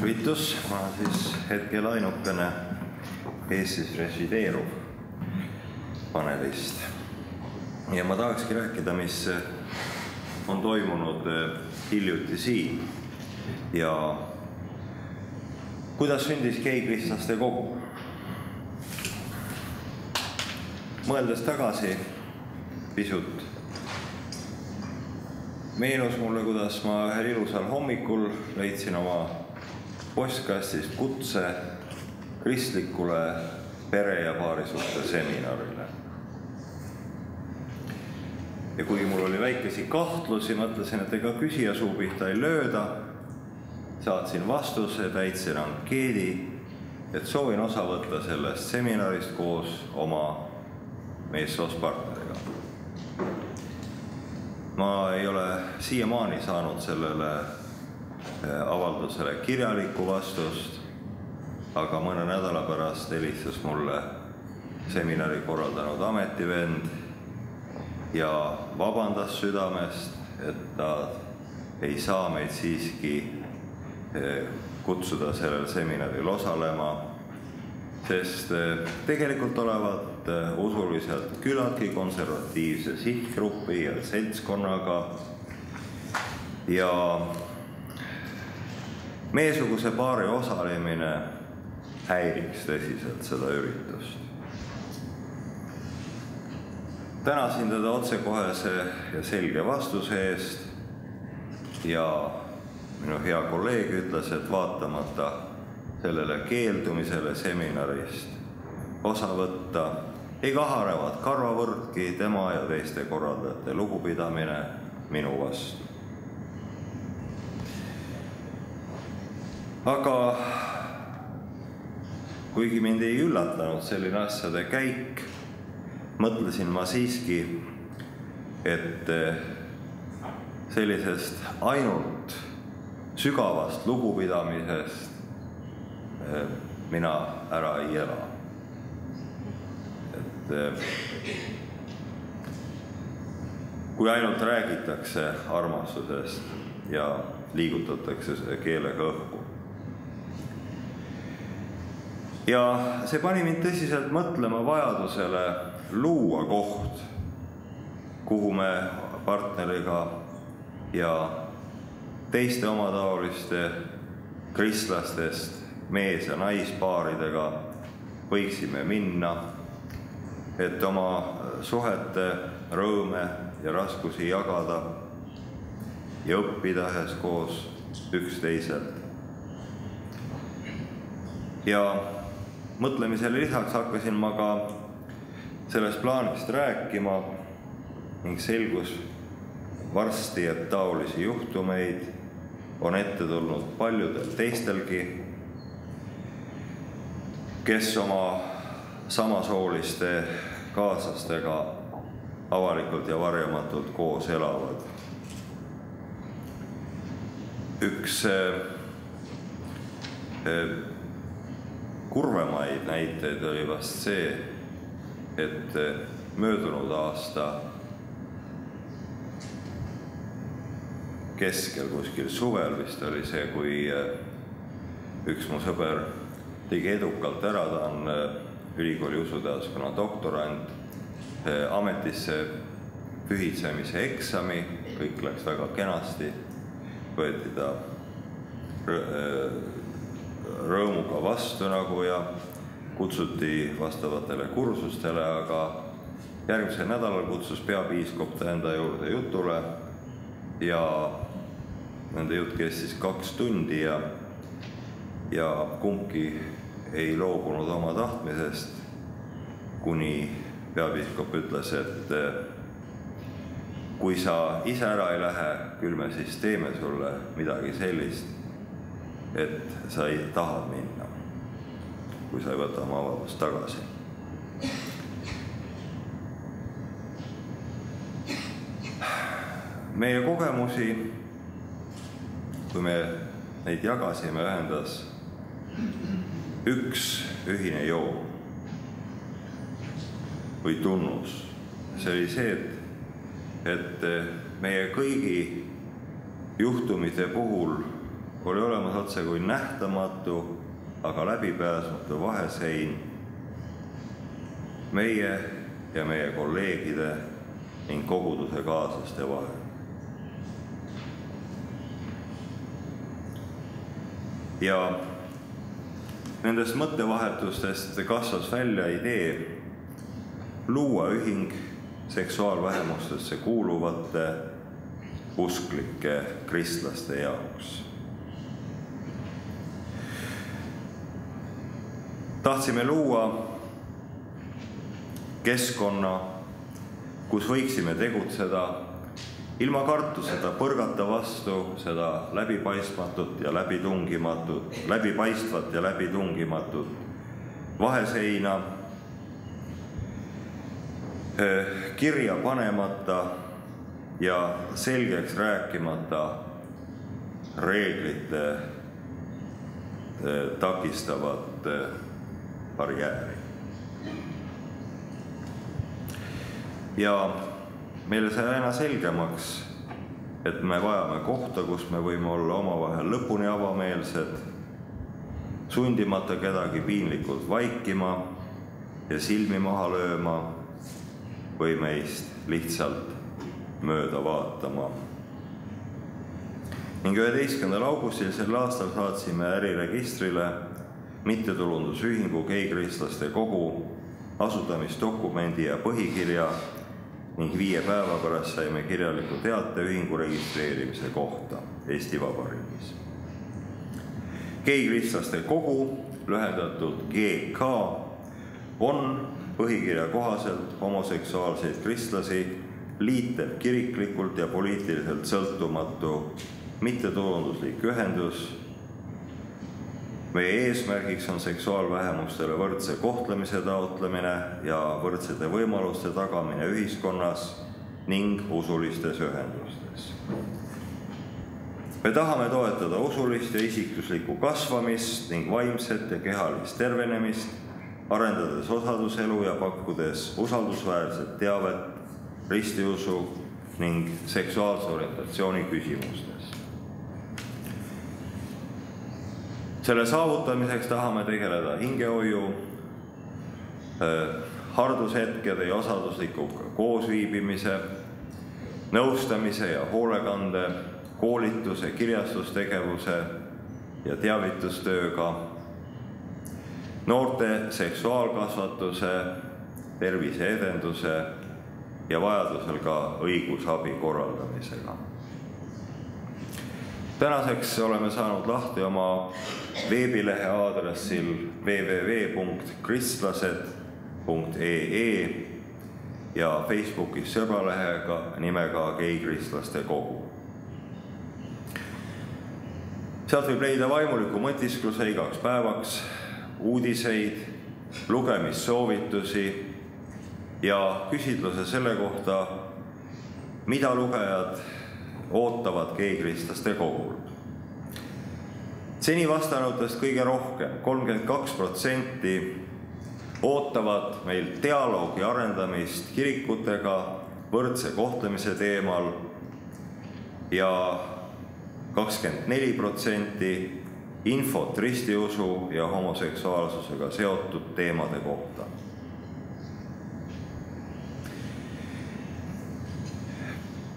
Tervitus, ma olen siis hetkel ainukene Eestis resideeruv panelist. Ja ma tahakski rääkida, mis on toimunud hiljuti siin ja kuidas sündis geikristlaste kogu. Mõeldes tagasi pisut meenus mulle, kuidas ma ühel ilusal hommikul leidsin oma postkastist kutse kristlikule pere- ja paarisuhte seminarile. Ja kuigi mul oli väikesi kahtlusi, mõtlesin, et ega küsija suu pihta ei lööda, saatsin vastuse, täitsin ankeedi, et soovin osa võtta sellest seminarist koos oma meessoost partneriga. Ma ei ole siiamaani saanud sellele avaldusele kirjalikku vastust, aga mõne nädala pärast helistas mulle seminari korraldanud ametivend ja vabandas südamest, et ta ei saa meid siiski kutsuda sellel seminaril osalema, sest tegelikult olevat usuliselt küllaltki konservatiivse sihtgrupi ja seltskonnaga ja meesuguse paari osalemine häiriks tõsiselt seda üritust. Tänasin teda otsekohese ja selge vastuse eest ja minu hea kolleeg ütles, et vaatamata sellele keeldumisele seminarist osa võtta, ei kahanevad karvavõrdki tema ja teiste korraldajate lugupidamine minu vastu. Aga kuigi mind ei üllatanud selline asjade käik, mõtlesin ma siiski, et sellisest ainult sügavast lugupidamisest mina ära ei ela. Kui ainult räägitakse armastusest ja liigutatakse keelega õhku. Ja see pani mind tõsiselt mõtlema vajadusele luua koht, kuhu me partneriga ja teiste omataoliste kristlastest mees- ja naispaaridega võiksime minna, et oma suhete rõõme ja raskusi jagada ja õppida üheskoos üksteiselt. Ja mõtlemisele lisaks hakkasin ma ka sellest plaanist rääkima ning selgus varsti, et taolisi juhtumeid on ette tulnud paljudel teistelgi, kes oma samasooliste kaaslastega avalikult ja varjamatult koos elavad. Üks kurvemaid näiteid oli vast see, et möödunud aasta keskel kuskil suvel vist oli see, kui üks mu sõber tegi edukalt ära, ta on ülikooli usuteaduskonna doktorant, ametisse pühitsemise eksami, kõik läks väga kenasti, võeti ta rõõmuga vastu nagu ja kutsuti vastavatele kursustele, aga järgmisel nädalal kutsus peapiiskop ta enda juurde jutule ja nende jutt kestis 2 tundi ja kumbki ei loobunud oma tahtmisest, kuni peapiiskop ütles, et kui sa ise ära ei lähe, küll me siis teeme sulle midagi sellist, et sa ei taha minna, kui sa ei võta oma avaldust tagasi. Meie kogemusi, kui me neid jagasime, ühendas üks ühine joon või tunnus. See oli see, et meie kõigi juhtumite puhul oli olemas otse kui nähtamatu, aga läbipääsmatu vahesein meie ja meie kolleegide ning koguduse kaaslaste vahel. Ja nendest mõttevahetustest kasvas välja idee luua ühing seksuaalvähemustesse kuuluvate usklike kristlaste jaoks. Tahtsime luua keskkonna, kus võiksime tegutseda ilma kartuseta põrgata vastu seda läbipaistvat ja läbitungimatut vaheseina, kirja panemata ja selgeks rääkimata reeglite takistavat barjääri. Ja meile sai aina selgemaks, et me vajame kohta, kus me võime olla omavahel lõpuni avameelsed, sundimata kedagi piinlikult vaikima ja silmi maha lööma või meist lihtsalt mööda vaatama. Ning 11. augustil sel aastal saatsime äriregistrile mittetulundusühingu Geikristlaste Kogu asutamisdokumendi ja põhikirja ning 5 päeva pärast saime kirjaliku teate ühingu registreerimise kohta Eesti Vabariigis. Geikristlaste Kogu, lühendatult GK, on põhikirja kohaselt homoseksuaalseid kristlasi liitev kiriklikult ja poliitiliselt sõltumatu mittetulunduslik ühendus. Meie eesmärgiks on seksuaalvähemustele võrdse kohtlemise taotlemine ja võrdsete võimaluste tagamine ühiskonnas ning usulistes ühendustes. Me tahame toetada usulist ja isikluslikku kasvamist ning vaimset ja kehalist tervenemist, arendades osaduselu ja pakkudes usaldusväärset teavet ristiusu ning seksuaalse orientatsiooni küsimustes. Selle saavutamiseks tahame tegeleda hingehoiu, hardushetkede ja osadusliku koosviibimise, nõustamise ja hoolekande, koolituse, kirjastustegevuse ja teavitustööga, noorte seksuaalkasvatuse, terviseedenduse ja vajadusel ka õigusabi korraldamisega. Tänaseks oleme saanud lahti oma veebilehe aadressil www.kristlased.ee ja Facebookis sõbralehega nimega Geikristlaste Kogu. Sealt võib leida vaimuliku mõtiskluse igaks päevaks, uudiseid, lugemissoovitusi ja küsitluse selle kohta, mida lugejad ootavad Geikristlaste Kogult. Seni vastanutest kõige rohkem, 32%, ootavad meilt dialoogi arendamist kirikutega võrdse kohtlemise teemal ja 24% infot ristiusu ja homoseksuaalsusega seotud teemade kohta.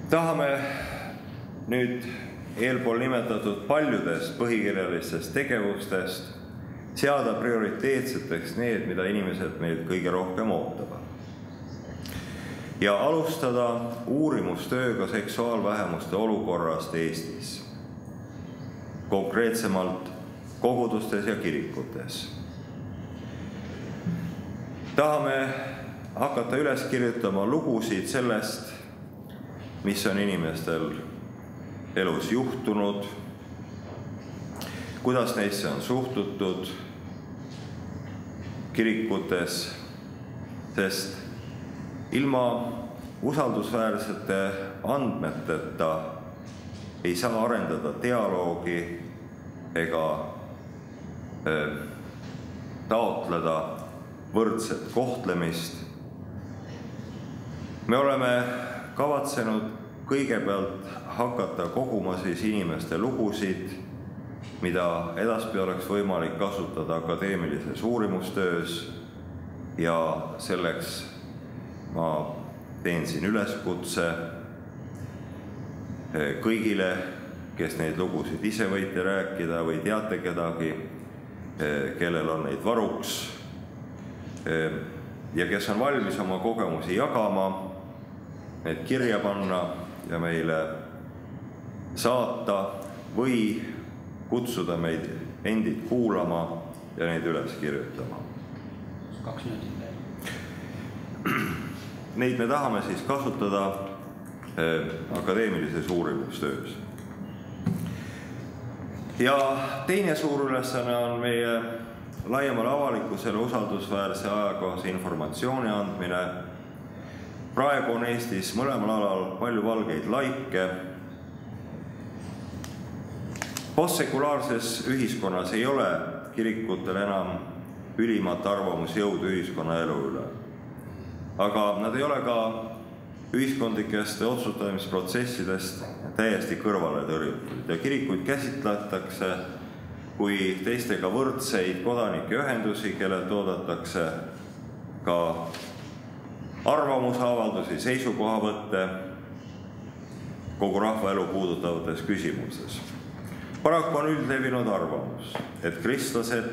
Tahame nüüd eelpool nimetatud paljudest põhikirjalistest tegevustest seada prioriteetseteks need, mida inimesed meilt kõige rohkem ootavad. Ja alustada uurimustööga seksuaalvähemuste olukorrast Eestis, konkreetsemalt kogudustes ja kirikutes. Tahame hakata üles kirjutama lugusid sellest, mis on inimestel elus juhtunud, kuidas neisse on suhtutud kirikutes, sest ilma usaldusväärsete andmeteta ei saa arendada dialoogi ega taotleda võrdset kohtlemist. Me oleme kavatsenud kõigepealt hakata koguma siis inimeste lugusid mida edaspidi oleks võimalik kasutada akadeemilises uurimustöös ja selleks ma teen siin üleskutse kõigile, kes neid lugusid ise võite rääkida või teate kedagi, kellel on neid varuks ja kes on valmis oma kogemusi jagama, need kirja panna ja meile saata või kutsuda meid endid kuulama ja neid üles kirjutama. 2 minutit veel. Neid me tahame siis kasutada akadeemilises uurimustöös. Ja teine suur ülesanne on meie laiemale avalikkusele usaldusväärse ajakohase informatsiooni andmine. Praegu on Eestis mõlemal alal palju valgeid laike. Postsekulaarses ühiskonnas ei ole kirikutel enam ülimat arvamusjõudu ühiskonnaelu üle. Aga nad ei ole ka ühiskondlikest otsustamisprotsessidest täiesti kõrvale tõrjutud ja kirikuid käsitletakse kui teistega võrdseid kodanikeühendusi, kellelt oodatakse ka arvamusavaldusi, seisukohavõtte kogu rahvaelu puudutavates küsimuses. Paraku on üldlevinud arvamus, et kristlased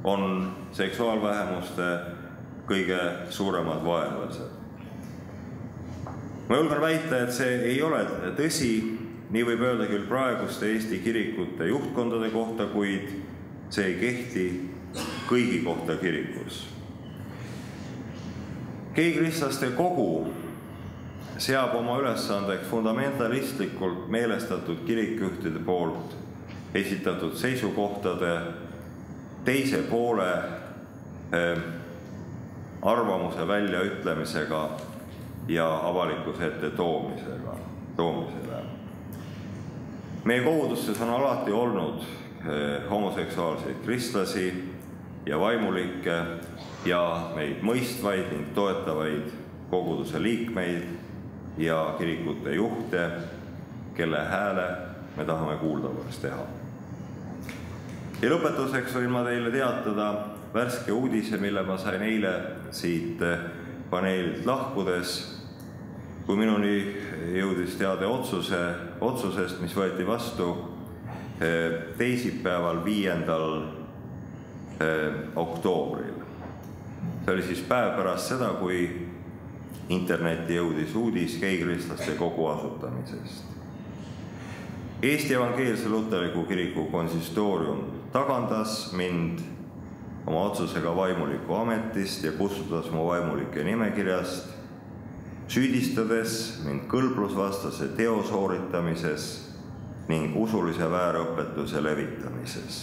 on seksuaalvähemuste kõige suuremad vaenlased. Ma julgen väita, et see ei ole tõsi, nii võib öelda küll praeguste Eesti kirikute juhtkondade kohta, kuid see ei kehti kõigi kohta kirikus. Geikristlaste kogu seab oma ülesandeks fundamentalistlikult meelestatud kirikujuhtide poolt esitatud seisukohtade teise poole arvamuse väljaütlemisega ja avalikkuse ette toomisele. Meie kogudustes on alati olnud homoseksuaalseid kristlasi ja vaimulikke ja meid mõistvaid ning toetavaid koguduse liikmeid ja kirikute juhte, kelle hääle me tahame kuuldavaks teha. Ja lõpetuseks võin ma teile teatada värske uudise, mille ma sain eile siit paneelilt lahkudes, kui minuni jõudis teade otsusest, mis võeti vastu teisipäeval 5. oktoobril. See oli siis päev pärast seda, kui internetti jõudis uudis geikristlaste kogu asutamisest. Eesti Evangeelse Luterliku Kiriku konsistoorium tagandas mind oma otsusega vaimuliku ametist ja kustutas mu vaimulike nimekirjast, süüdistades mind kõlblusvastase teo sooritamises ning usulise väärõpetuse levitamises.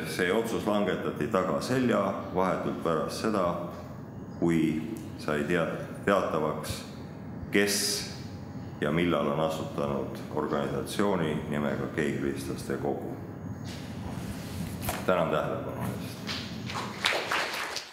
See otsus langetati tagaselja vahetult pärast seda, kui sai teatavaks, kes ja millal on asutanud organisatsiooni nimega Geikristlaste Kogu. Tänan tähelepanu eest.